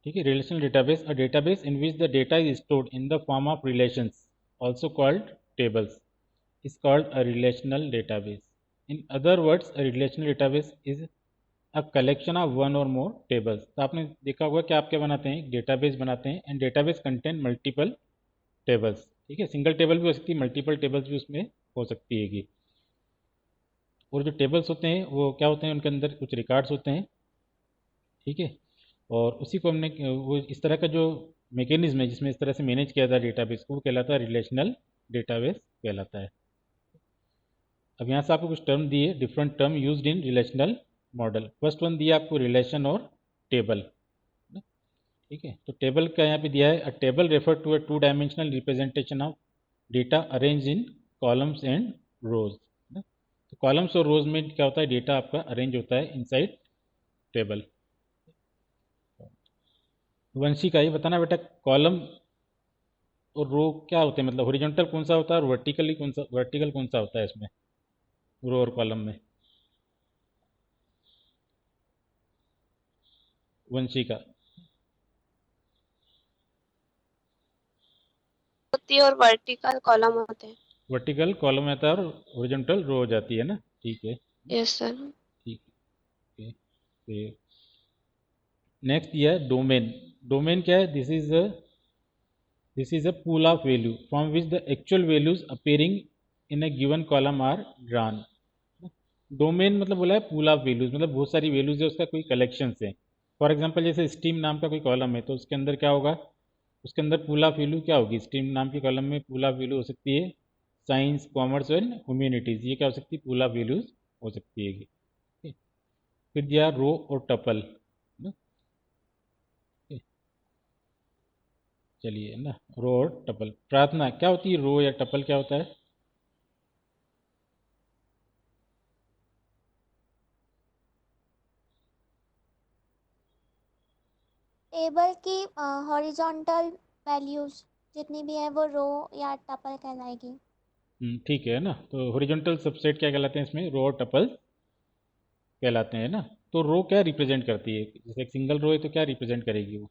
ठीक है, relational database, a database in which the data is stored in the form of relations also called tables is called a relational database. In other words, a relational database is a collection of one or more tables. तो आपने देखा होगा कि आप क्या बनाते हैं, database बनाते हैं, and database contain multiple tables. ठीक है, सिंगल टेबल भी हो सकती है, मल्टीपल टेबल्स भी उसमें हो सकती है। और जो टेबल्स होते हैं वो क्या होते हैं, उनके अंदर कुछ रिकॉर्ड्स होते हैं। ठीक है, और उसी को हमने वो इस तरह का जो मैकेनिज्म है जिसमें इस तरह से मैनेज किया था डेटाबेस को, वो कहलाता है रिलेशनल डेटाबेस कहलाता है। अब यहाँ से आपको कुछ टर्म दिए, different term used in relational model. First one दिया आपको रिलेशन और टेबल। ठीक है, तो टेबल का यहाँ पे दिया है, a table refer to a two dimensional representation of data arrange in columns and rows. तो कॉलम्स और रोज में क्या होता है, डेटा आपका अरेंज होता है इनसाइड टेबल। वंशी का ये बताना बेटा, कॉलम और रो क्या होते हैं, मतलब हॉरिजॉन्टल कौन सा होता है और वर्टिकल कौन सा होता है इसमें, रो और कॉलम में। वंशी का होती है और वर्टिकल कॉलम होते हैं। वर्टिकल कॉलम आता है और हॉरिजॉन्टल रो हो जाती है ना। ठीक है, यस सर। ठीक है। फिर नेक्स्ट ये है डोमेन। डोमेन क्या है, this is a pool of value from which the actual values appearing in a given column are drawn. Domain मतलब बोला है पूल ऑफ वैल्यूज, मतलब बहुत सारी वैल्यूज है, उसका कोई कलेक्शन है। फॉर एग्जांपल जैसे स्ट्रीम नाम का कोई कॉलम है, तो उसके अंदर क्या होगा, उसके अंदर पूल ऑफ वैल्यू क्या होगी, स्ट्रीम नाम के कॉलम में पूल ऑफ वैल्यू हो सकती है साइंस, कॉमर्स एंड ह्यूमैनिटीज। ये क्या हो सकती है, पूल ऑफ वैल्यूज हो सकती है। फिर दिया रो और टपल ना। चलिए ना, रो और टपल। प्रार्थना क्या होती है, रो या टपल क्या होता है। टेबल की हॉरिजॉन्टल वैल्यूज जितनी भी है वो रो या टपल कहलाएगी। ठीक है ना, तो हॉरिजॉन्टल सबसेट क्या कहलाते हैं इसमें, रो और टपल कहलाते हैं ना। तो रो क्या रिप्रेजेंट करती है, जैसे एक सिंगल रो है तो क्या रिप्रेजेंट करेगी वो।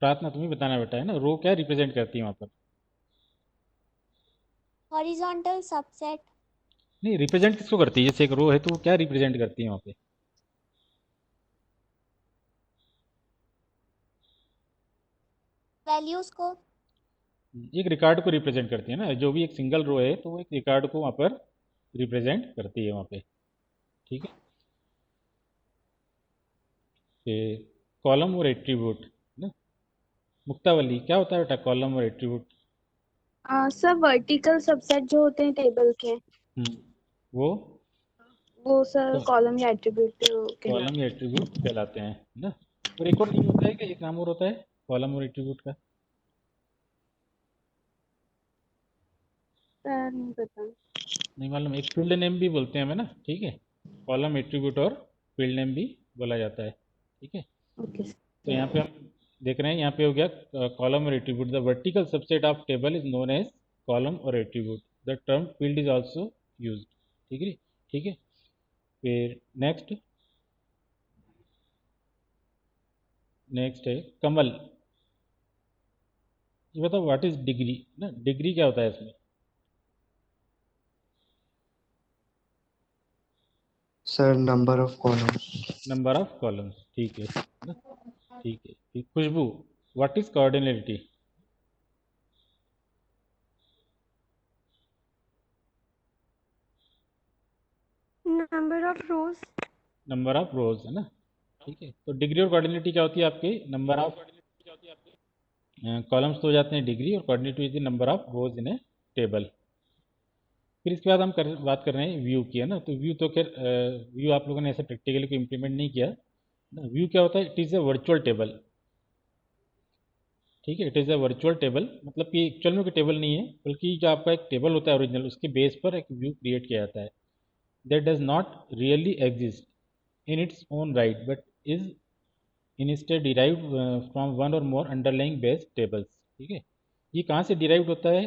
प्रार्थना तुम्हें बताना बेटा, है ना, रो क्या रिप्रेजेंट करती है वहाँ पर। हॉरिजॉन्टल सबसेट नहीं, रिप्रेजेंट किसको करती है, जैसे एक रो है तो वो क्या रिप्रेजेंट करती है वहाँ पे। वैल्यूज को। एक रिकॉर्ड को रिप्रेजेंट करती है ना, जो भी एक सिंगल रो है तो वो एक रिकॉर्ड को वहाँ पर रिप्रेजेंट करती है वहाँ पे। ठीक है, फिर कॉलम और एट्रीब्यूट ना। मुक्तावली क्या होता है बेटा कॉलम और एट्रीब्यूट। सर वर्टिकल सबसेट जो होते हैं टेबल के, वो वो सर कॉलम या एट्रीब्यूट कॉलम कहलाते या हैं। एट्रीब्यूट कहलाते हैं ना। और एक और नहीं होता है कि एक नाम और होता है कॉलम और एट्रीब्यूट का। सर नहीं पता। नहीं मालूम, एक फील्ड नेम भी बोलते हैं हमें ना। ठीक है, कॉलम एट्रीब्यूट और फील्ड नेम भी बोला जाता है। ठीक है, ओके। तो यहाँ पे हम देख रहे हैं, यहाँ पे हो गया कॉलम और attribute. The vertical subset of table is known as column और attribute. The term field is also used. ठीक है, ठीक है। फिर नेक्स्ट नेक्स्ट है कमल। ये बताओ व्हाट इज डिग्री ना, डिग्री क्या होता है इसमें। Sir number of columns. Number of columns, ठीक है ना। ठीक है, फिर Khushboo, what is cardinality. Number of rows. Number of rows है ना। ठीक है, तो डिग्री और कोऑर्डिनेलिटी क्या होती है आपकी, नंबर ऑफ कॉलम्स तो हो जाते हैं डिग्री, और coordinative is the number of rose in a table. फिर इसके बाद हम बात कर रहे हैं व्यू की, है ना। तो व्यू तो खैर व्यू आप लोगों ने ऐसे प्रैक्टिकली को इम्प्लीमेंट नहीं किया ना। व्यू क्या होता है, it is a virtual table. ठीक है, it is a virtual table, मतलब कि एक्चुअल में कोई टेबल नहीं है, बल्कि जो आपका एक टेबल होता है ओरिजिनल, उसके बेस पर एक व्यू क्रिएट किया जाता है। That does not really exist in its own right but is instead derived from one or more underlying base tables। ठीक है, ये कहाँ से डिराइव होता है,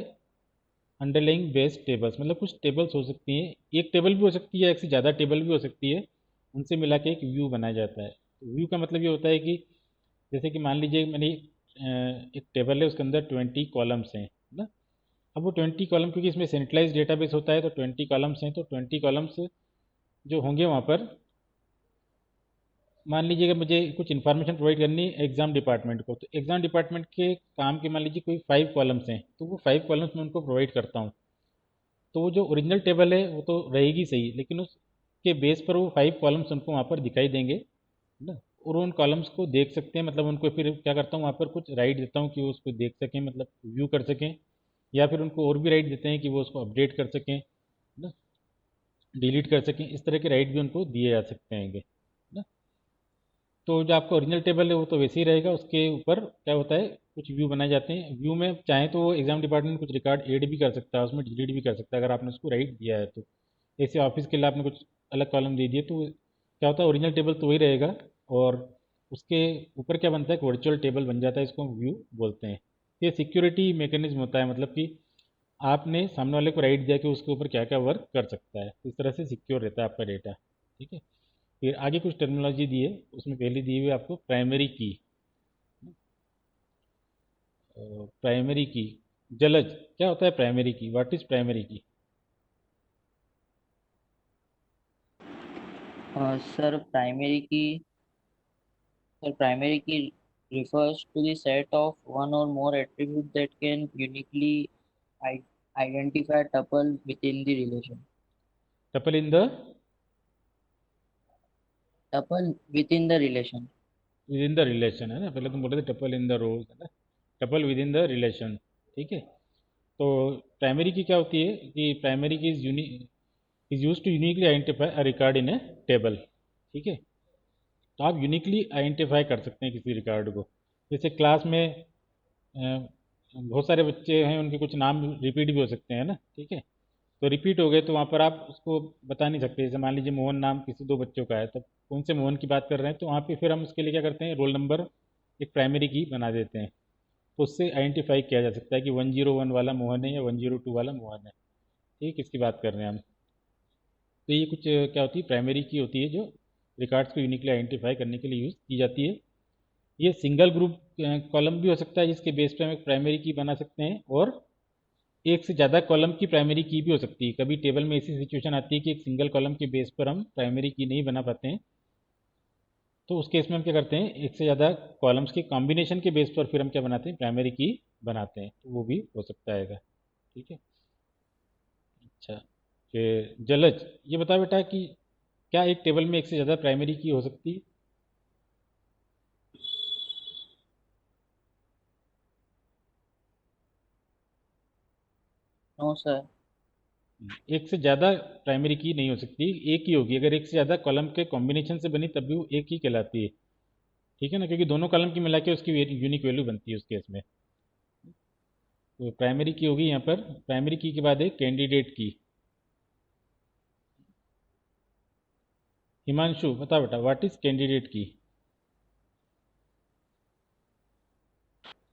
अंडरलाइंग बेस टेबल्स, मतलब कुछ टेबल्स हो सकती हैं, एक टेबल भी हो सकती है, एक से ज़्यादा टेबल भी हो सकती है, उनसे मिला के एक व्यू बनाया जाता है। तो व्यू का मतलब ये होता है कि जैसे कि मान लीजिए मैंने एक टेबल है, उसके अंदर 20 कॉलम्स हैं ना। अब वो 20 कॉलम, क्योंकि इसमें सेंट्रलाइज डेटाबेस होता है, तो 20 कॉलम्स हैं, तो 20 कॉलम्स जो होंगे वहाँ पर, मान लीजिए कि मुझे कुछ इन्फॉर्मेशन प्रोवाइड करनी है एग्जाम डिपार्टमेंट को, तो एग्जाम डिपार्टमेंट के काम के मान लीजिए कोई 5 कॉलम्स हैं, तो वो 5 कॉलम्स मैं उनको प्रोवाइड करता हूँ। तो वो जो ओरिजिनल टेबल है वो तो रहेगी सही, लेकिन उसके बेस पर वो 5 कॉलम्स उनको वहाँ पर दिखाई देंगे, है ना। और उन कॉलम्स को देख सकते हैं, मतलब उनको फिर क्या करता हूँ, वहाँ पर कुछ राइट देता हूँ कि वो उसको देख सकें, मतलब व्यू कर सकें, या फिर उनको और भी राइट देते हैं कि वो उसको अपडेट कर सकें, है ना, डिलीट कर सकें। इस तरह के राइट भी उनको दिए जा सकते हैं, ना। तो जो आपका ओरिजिनल टेबल है वो तो वैसे ही रहेगा, उसके ऊपर क्या होता है, कुछ व्यू बनाए जाते हैं। व्यू में चाहे तो वो एग्जाम डिपार्टमेंट कुछ रिकॉर्ड ऐड भी कर सकता है, उसमें डिलीट भी कर सकता है अगर आपने उसको राइट दिया है तो। ऐसे ऑफिस के लिए आपने कुछ अलग कॉलम दे दिए, तो क्या होता है, ओरिजिनल टेबल तो वही रहेगा, और उसके ऊपर क्या बनता है, एक वर्चुअल टेबल बन जाता है, इसको व्यू बोलते हैं। ये सिक्योरिटी मैकेनिज्म होता है, मतलब कि आपने सामने वाले को राइट दिया कि उसके ऊपर क्या क्या वर्क कर सकता है, इस तरह से सिक्योर रहता है आपका डेटा। ठीक है। फिर आगे कुछ टर्मिनोलॉजी दी है, उसमें पहले दी हुई है आपको प्राइमरी की। प्राइमरी की, जलज, क्या होता है प्राइमरी की, व्हाट इज प्राइमरी की? Sir, primary key refers to the set of one or more attributes that can uniquely i- identify tuple within the relation. Tuple in the, Tuple within the relation. With in the relation, है ना, पहले तुम बोल रहे थे tuple in the रोज, है ना, tuple with in the relation. ठीक है। तो प्राइमरी की क्या होती है कि primary key is use to uniquely identify a record in a table. ठीक है। तो आप यूनिकली आइडेंटिफाई कर सकते हैं किसी रिकॉर्ड को। जैसे क्लास में बहुत सारे बच्चे हैं, उनके कुछ नाम रिपीट भी हो सकते हैं ना। ठीक है। तो रिपीट हो गए तो वहाँ पर आप उसको बता नहीं सकते। जैसे मान लीजिए मोहन नाम किसी 2 बच्चों का है, तब कौन से मोहन की बात कर रहे हैं, तो वहाँ पे फिर हम उसके लिए क्या करते हैं, रोल नंबर एक प्राइमरी की बना देते हैं, तो उससे आइडेंटिफाई किया जा सकता है कि 101 वाला मोहन है या 102 वाला मोहन है। ठीक, किसकी बात कर रहे हैं हम। तो ये कुछ क्या होती है, प्राइमरी की होती है, जो रिकॉर्ड्स को यूनिकली आइडेंटिफाई करने के लिए यूज़ की जाती है। ये सिंगल ग्रुप कॉलम भी हो सकता है, जिसके बेस पे हम एक प्राइमरी की बना सकते हैं, और एक से ज़्यादा कॉलम की प्राइमरी की भी हो सकती है। कभी टेबल में ऐसी सिचुएशन आती है कि एक सिंगल कॉलम के बेस पर हम प्राइमरी की नहीं बना पाते हैं, तो उस केस में हम क्या करते हैं, एक से ज़्यादा कॉलम्स के कॉम्बिनेशन के बेस पर फिर हम क्या बनाते हैं, प्राइमरी की बनाते हैं। तो वो भी हो सकता है। ठीक है। अच्छा, फिर जलज, ये बता बेटा कि क्या एक टेबल में एक से ज़्यादा प्राइमरी की हो सकती है? No, sir. एक से ज़्यादा प्राइमरी की नहीं हो सकती, एक ही होगी। अगर एक से ज़्यादा कॉलम के कॉम्बिनेशन से बनी तब भी वो एक ही कहलाती है। ठीक है ना, क्योंकि दोनों कॉलम की मिला के उसकी यूनिक वैल्यू बनती है उस केस में। तो प्राइमरी की होगी यहाँ पर। प्राइमरी की के बाद है कैंडिडेट की। हिमांशु बता बेटा, व्हाट इज कैंडिडेट की?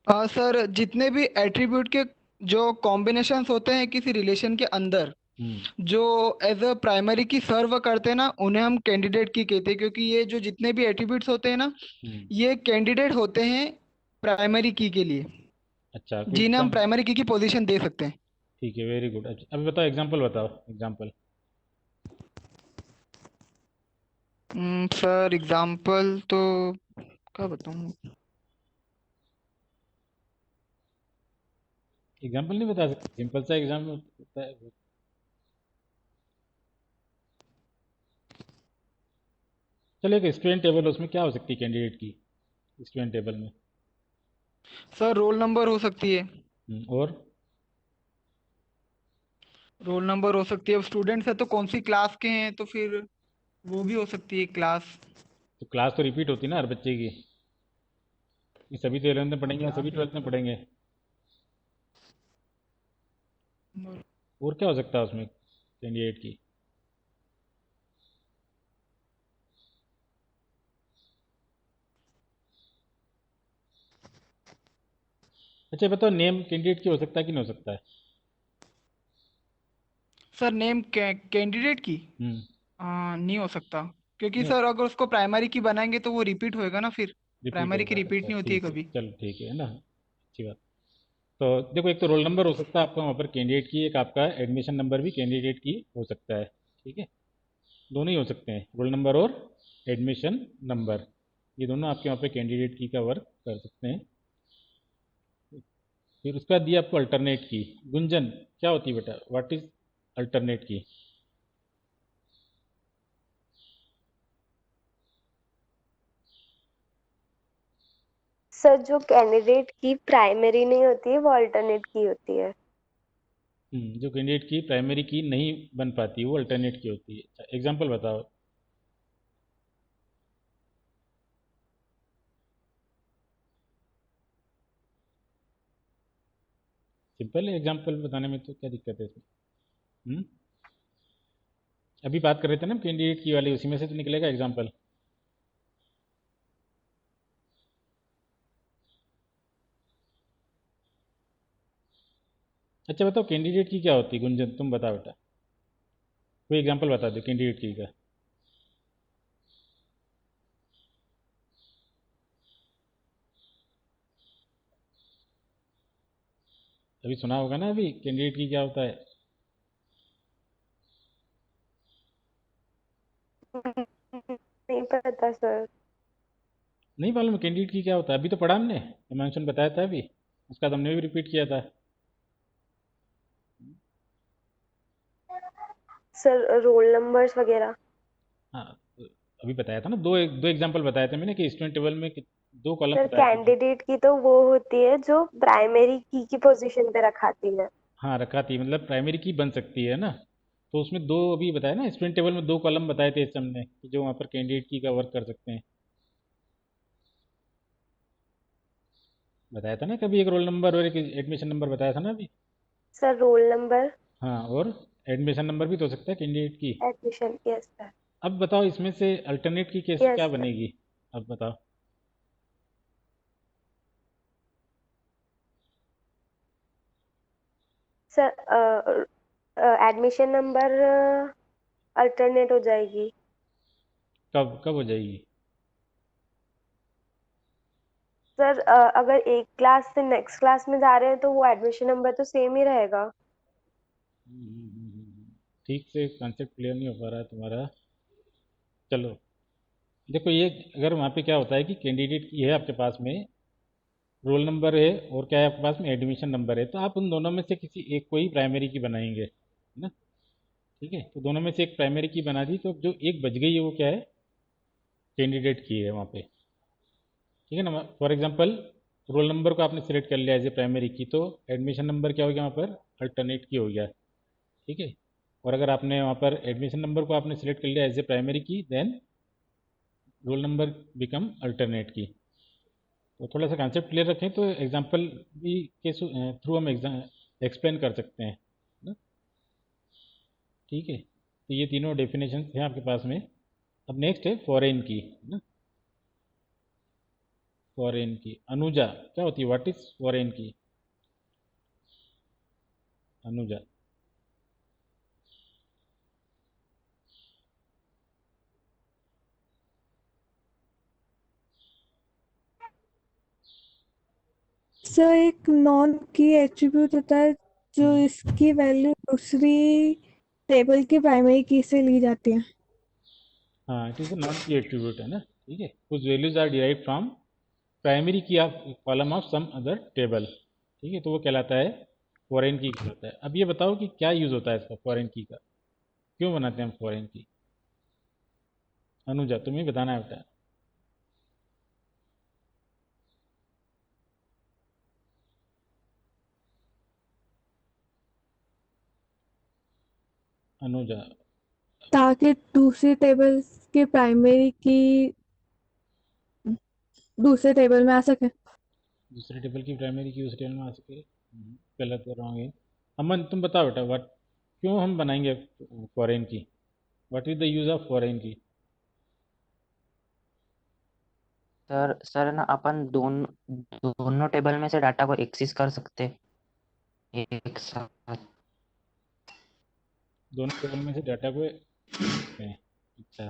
सर जितने भी एट्रीब्यूट के जो कॉम्बिनेशंस होते हैं किसी रिलेशन के अंदर हम्म। जो एज अ प्राइमरी की सर्व करते हैं ना उन्हें हम कैंडिडेट की कहते हैं, क्योंकि ये जो जितने भी एट्रीब्यूट्स होते हैं ना हम्म। ये कैंडिडेट होते हैं प्राइमरी की के लिए, अच्छा, कोई जिन्हें हम एग्जाम। प्राइमरी की पोजीशन दे सकते हैं। ठीक है, वेरी गुड। अच्छा, अभी बताओ एग्जाम्पल, बताओ एग्जाम्पल। सर एग्जाम्पल तो क्या बताऊँ। एग्जाम्पल नहीं बता सकते, सिंपल सा एग्जाम होता है। चलो, एक स्टूडेंट टेबल, उसमें क्या हो सकती है कैंडिडेट की, स्टूडेंट टेबल में? सर रोल नंबर हो सकती है। और रोल नंबर हो सकती है, अब स्टूडेंट्स है तो कौन सी क्लास के हैं तो फिर वो भी हो सकती है क्लास। तो क्लास तो रिपीट होती है ना हर बच्चे की, ये सभी तो 11th में पढ़ेंगे या सभी 12th में पढ़ेंगे। और क्या हो सकता है उसमें कैंडिडेट की? अच्छा बताओ, नेम कैंडिडेट की हो सकता है कि नहीं हो सकता है? सर नेम कैंडिडेट की हम्म। नहीं हो सकता, क्योंकि नहीं, सर अगर उसको प्राइमरी की बनाएंगे तो वो रिपीट होएगा ना, फिर रिपीट प्राइमरी की होगा। रिपीट अच्छा नहीं होती है ठीक है, कभी। चलो ठीक है ना, अच्छी बात। तो देखो, एक तो रोल नंबर हो सकता है आपका वहाँ पर कैंडिडेट की, एक आपका एडमिशन नंबर भी कैंडिडेट की हो सकता है। ठीक है, दोनों ही हो सकते हैं, रोल नंबर और एडमिशन नंबर, ये दोनों आपके वहाँ पे कैंडिडेट की का वर्क कर सकते हैं। फिर उसके बाद दिया आपको अल्टरनेट की। गुंजन, क्या होती है बेटा, व्हाट इज अल्टरनेट की? सर जो कैंडिडेट की प्राइमरी नहीं होती है वो अल्टरनेट की होती है। जो कैंडिडेट की प्राइमरी की नहीं बन पाती वो अल्टरनेट की होती है। अच्छा, एग्जाम्पल बताओ। सिंपल है एग्जाम्पल बताने में, तो क्या दिक्कत है इसमें? हम्म? अभी बात कर रहे थे ना कैंडिडेट की वाली, उसी में से तो निकलेगा एग्जाम्पल। अच्छा बताओ, कैंडिडेट की क्या होती है? गुंजन तुम बताओ बेटा, कोई एग्जाम्पल बता दो कैंडिडेट की का। अभी सुना होगा ना, अभी कैंडिडेट की क्या होता है? नहीं पता सर। नहीं मालूम कैंडिडेट की क्या होता है? अभी तो पढ़ा हमने, हिमांशु ने बताया था अभी, उसका तो हमने भी रिपीट किया था। सर रोल नंबर्स वगैरह। हाँ, तो अभी बताया था ना, दो एग्जाम्पल बताए थे मैंने कि स्टूडेंट टेबल में दो कॉलम सर बताए थे मैंने। कैंडिडेट की तो वो होती है जो प्राइमरी की पोजीशन पे रखाती है। हाँ, रखा थी, मतलब प्राइमरी की बन सकती है ना, तो उसमें दो अभी बताया ना, स्टूडेंट टेबल में दो कॉलम बताए थे इस हमने कि जो वहाँ पर कैंडिडेट की का वर्क कर सकते हैं। बताया था ना कभी, एक रोल नंबर और एक एडमिशन नंबर बताया था ना अभी। सर रोल नंबर हाँ, और एडमिशन नंबर भी तो हो सकता है कैंडिडेट की। Admission, yes sir. अब बताओ इसमें से अल्टरनेट की कैसे यस क्या सर। बनेगी? अब बताओ। सर एडमिशन नंबर अल्टरनेट हो जाएगी। कब कब हो जाएगी? सर अगर एक क्लास से नेक्स्ट क्लास में जा रहे हैं तो वो एडमिशन नंबर तो सेम ही रहेगा। ठीक से कॉन्सेप्ट क्लियर नहीं हो पा रहा है तुम्हारा। चलो देखो, ये अगर वहाँ पे क्या होता है कि कैंडिडेट की है आपके पास में, रोल नंबर है, और क्या है आपके पास में एडमिशन नंबर है, तो आप उन दोनों में से किसी एक को ही प्राइमरी की बनाएंगे, है ना? ठीक है, तो दोनों में से एक प्राइमरी की बना दी, तो जो एक बच गई है वो क्या है? कैंडिडेट की है वहाँ पे। ठीक है ना, फॉर एग्जांपल रोल नंबर को आपने सिलेक्ट कर लिया एज ए प्राइमरी की, तो एडमिशन नंबर क्या हो गया वहाँ पर? अल्टरनेट की हो गया। ठीक है, और अगर आपने वहाँ पर एडमिशन नंबर को आपने सिलेक्ट कर लिया as a primary key, then roll number become alternate key. तो थोड़ा सा कंसेप्ट क्लियर रखें तो एग्जांपल भी के थ्रू हम एक्सप्लेन कर सकते हैं ना। ठीक है, तो ये तीनों डेफिनेशन हैं आपके पास में। अब नेक्स्ट है फॉरेन की, है ना? फॉरेन की, अनुजा क्या होती है, व्हाट इज फॉरेन की? अनुजा। सर एक नॉन की एट्रीब्यूट होता है जो इसकी वैल्यू दूसरी टेबल की प्राइमरी की से ली जाती है। हाँ, it is non key attribute है ना। ठीक है, कुछ values are derive from primary key of column of some other table. ठीक है, तो वो कहलाता है फॉरेन की कहलाता है। अब ये बताओ कि क्या यूज़ होता है इसका, फॉरेन की का क्यों बनाते हैं हम फॉरेन की? अनुजा तुम्हें बताना है बेटा। अनुजा। ताकि दूसरी टेबल की प्राइमरी की दूसरे टेबल में आ सके। दूसरे टेबल की प्राइमरी की उस टेबल में आ सके, गलत कर रहा हूँ। अमन तुम बताओ बेटा, व्हाट, क्यों हम बनाएंगे फॉरेन की? What is the use of foreign की? सर ना अपन दोनों टेबल में से डाटा को एक्सेस कर सकते हैं एक साथ। दोनों टेबल में से डाटा को हैं। अच्छा,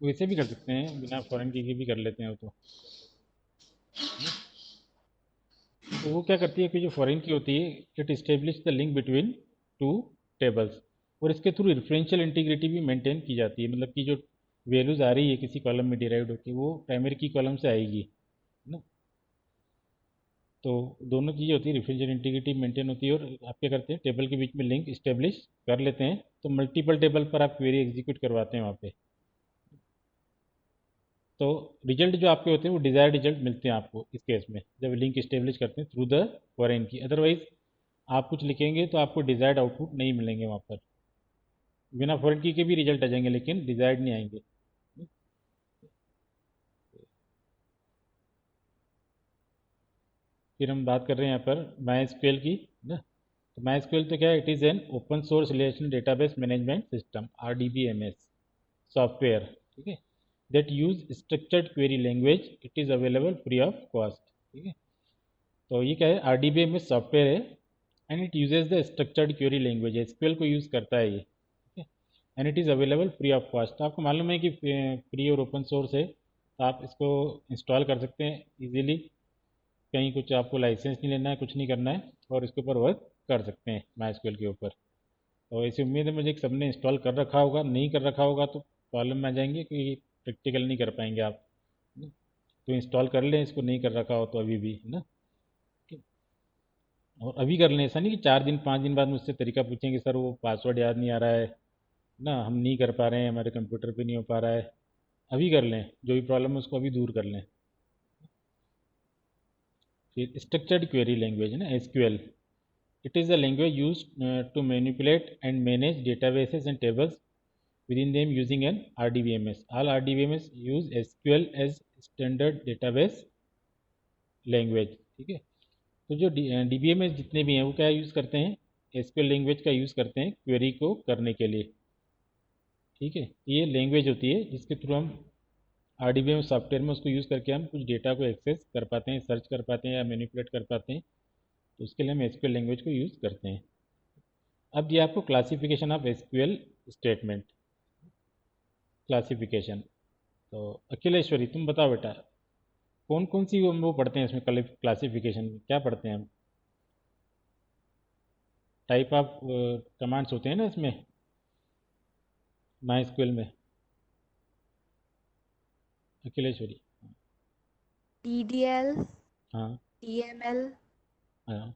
वैसे भी कर सकते हैं, बिना फॉरेन की भी कर लेते हैं वो तो वो क्या करती है कि जो फॉरेन की होती है, it establish the link between two tables, और इसके थ्रू रेफरेंशियल इंटीग्रिटी भी मेंटेन की जाती है, मतलब कि जो वैल्यूज आ रही है किसी कॉलम में डिराइव्ड होकर वो प्राइमरी की कॉलम से आएगी, है ना। तो दोनों चीज़ें होती है, रेफरेंशियल इंटीग्रिटी मेंटेन होती है, और आप क्या करते हैं टेबल के बीच में लिंक इस्टेब्लिश कर लेते हैं, तो मल्टीपल टेबल पर आप क्वेरी एग्जीक्यूट करवाते हैं वहाँ पे, तो रिजल्ट जो आपके होते हैं वो डिजायर्ड रिजल्ट मिलते हैं आपको इस केस में, जब लिंक इस्टेब्लिश करते हैं थ्रू द फॉरेन की। अदरवाइज आप कुछ लिखेंगे तो आपको डिजायर्ड आउटपुट नहीं मिलेंगे वहाँ पर, बिना फॉरेन की के भी रिजल्ट आ जाएंगे लेकिन डिजायर्ड नहीं आएंगे। फिर हम बात कर रहे हैं यहाँ पर माई एसक्यूएल की ना। तो माई एसक्यूएल तो क्या है, it is an open source relational database management system, RDBMS software, ठीक है, that use structured query language, it is available free of cost, ठीक है। तो ये क्या है, RDBMS सॉफ्टवेयर है, and it uses the structured query language, SQL को यूज़ करता है ये, ठीक है, and it is available free of cost. आपको मालूम है कि फ्री और ओपन सोर्स है, तो आप इसको इंस्टॉल कर सकते हैं इजीली, कहीं कुछ आपको लाइसेंस नहीं लेना है, कुछ नहीं करना है, और इसके ऊपर वर्क कर सकते हैं MySQL के ऊपर। तो ऐसी उम्मीद है मुझे कि सबने इंस्टॉल कर रखा होगा, नहीं कर रखा होगा तो प्रॉब्लम में आ जाएंगे कि प्रैक्टिकल नहीं कर पाएंगे आप, है ना? तो इंस्टॉल कर लें इसको, नहीं कर रखा हो तो अभी भी, है ना। और अभी कर लें, ऐसा नहीं कि 4 दिन 5 दिन बाद मुझसे तरीका पूछेंगे सर वो पासवर्ड याद नहीं आ रहा है ना, हम नहीं कर पा रहे हैं, हमारे कंप्यूटर पे नहीं हो पा रहा है। अभी कर लें, जो भी प्रॉब्लम है उसको अभी दूर कर लें। फिर स्ट्रक्चर्ड क्वेरी लैंग्वेज है ना, SQL, it is a language use to manipulate and manage databases and tables within them using an RDBMS. All RDBMS use SQL as standard database language, ठीक है। तो जो DBMS जितने भी हैं वो क्या यूज़ करते हैं, SQL लैंग्वेज का यूज़ करते हैं क्वेरी को करने के लिए, ठीक है। ये लैंग्वेज होती है जिसके थ्रू हम RDBMS सॉफ्टवेयर में उसको यूज़ करके हम कुछ डेटा को एक्सेस कर पाते हैं, सर्च कर पाते हैं या मैनिपुलेट कर पाते हैं, तो उसके लिए हम SQL लैंग्वेज को यूज़ करते हैं। अब ये आपको classification of SQL statement, classification. तो अखिलेश्वरी तुम बताओ बेटा, कौन कौन सी वो पढ़ते हैं इसमें, क्लासिफिकेशन में क्या पढ़ते हैं हम? टाइप ऑफ कमांड्स होते हैं ना इसमें MySQL में, अखिलेश्वरी। DDL, हाँ DML हाँ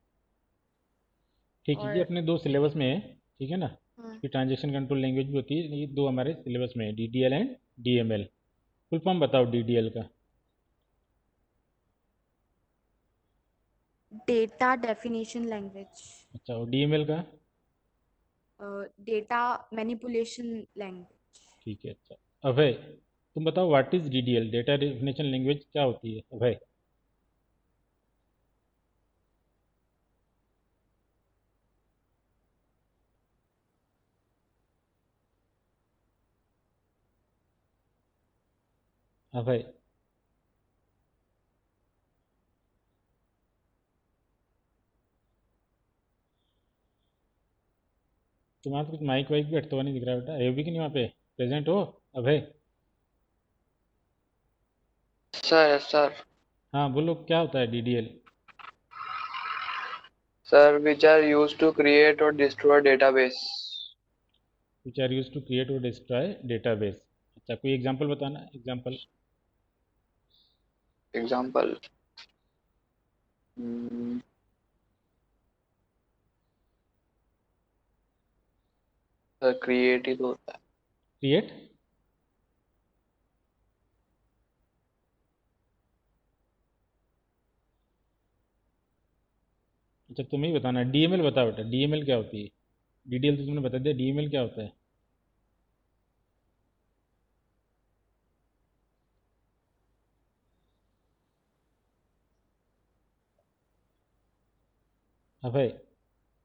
ठीक है, ये और अपने 2 सिलेबस में है, ठीक है ना। हाँ, ये ट्रांजेक्शन कंट्रोल लैंग्वेज भी होती है, ये 2 हमारे सिलेबस में है, DDL and DML। Full form बताओ DDL का। डेटा डेफिनेशन लैंग्वेज, अच्छा, और DML का? Data manipulation language. ठीक है। अच्छा अभय, तुम बताओ what is DDL, data definition language क्या होती है अभय? अभय, तुम्हारा तो कुछ माइक वाइक भी हटता हुआ नहीं दिख रहा बेटा, है भी कि नहीं वहाँ पे, प्रेजेंट हो अभय? सर सर हाँ बोलो, क्या होता है DDL? Sir which are used to create or destroy database. Which are use to create or destroy database. अच्छा, कोई एग्जांपल बताना, example. Example, hmm, sir create ही तो होता है। क्रिएट, अच्छा तुम्हें ही बताना। DML बताओ बेटा, DML क्या होती है? DDL तो तुमने बता दिया, DML क्या होता है? अभय,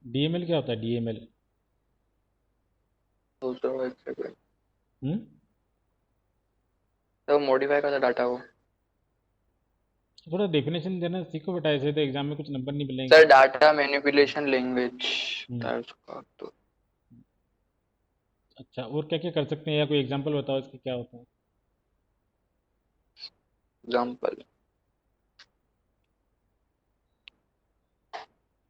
DML क्या होता है, DML? दूसरा एक सेकंड, हम्म, तो मॉडिफाई करता डाटा को। थोड़ा डेफिनेशन देना सीखो बेटा, ऐसे तो एग्जाम में कुछ नंबर नहीं मिलेंगे। सर डाटा मैनिपुलेशन लैंग्वेज हम्म, तो अच्छा और क्या क्या कर सकते हैं, या कोई एग्जांपल बताओ इसके क्या होता है? example.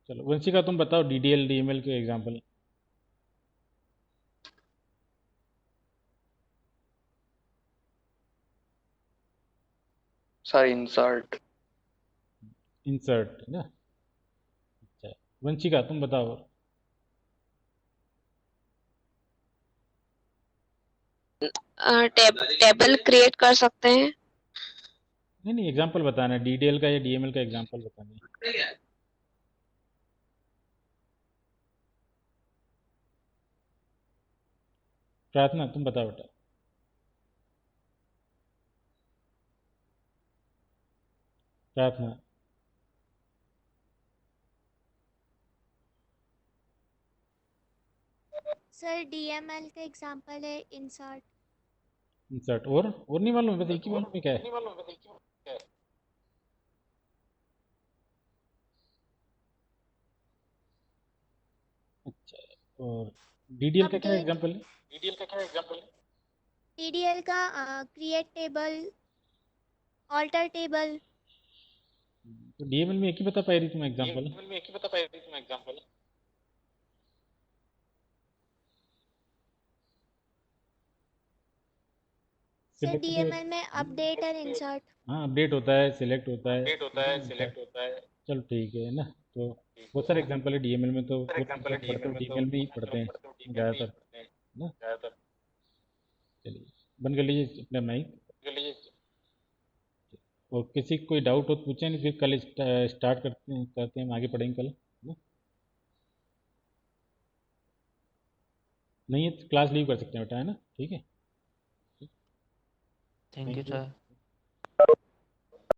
चलो वंशिका तुम बताओ DDL DML के एग्जांपल। Sorry, insert. इंसर्ट है ना। अच्छा वंशिका तुम बताओ। टेबल क्रिएट कर सकते हैं। नहीं एग्जांपल बताना है, DDL का या DML का एग्जांपल बताना है। प्रार्थना तुम बताओ बेटा। प्रार्थना। सर DML का एग्जांपल है इंसर्ट। इंसर्ट और नहीं मालूम, बस एक ही मालूम है क्या है। अच्छा और DDL का क्या अपडेट। एग्जांपल है? DDL का क्रिएट टेबल, ऑल्टर टेबल। तो DML में एक ही बता पाई रही तुम एग्जांपल। सर DML में अपडेट और इंसर्ट। हाँ अपडेट होता है, सिलेक्ट होता है, चलो ठीक है ना। तो बहुत सारे एग्जांपल है DML में, तो पढ़ते हो DML में ही पढ़ते हैं ज़्यादातर ना। चलिए बंद कर लीजिए अपना माइक। और किसी को कोई डाउट हो तो पूछें, नहीं फिर कल स्टार्ट करते हैं हम आगे पढ़ेंगे कल ना। नहीं है तो क्लास लीव कर सकते हैं बेटा, है ना। ठीक है Thank you, sir.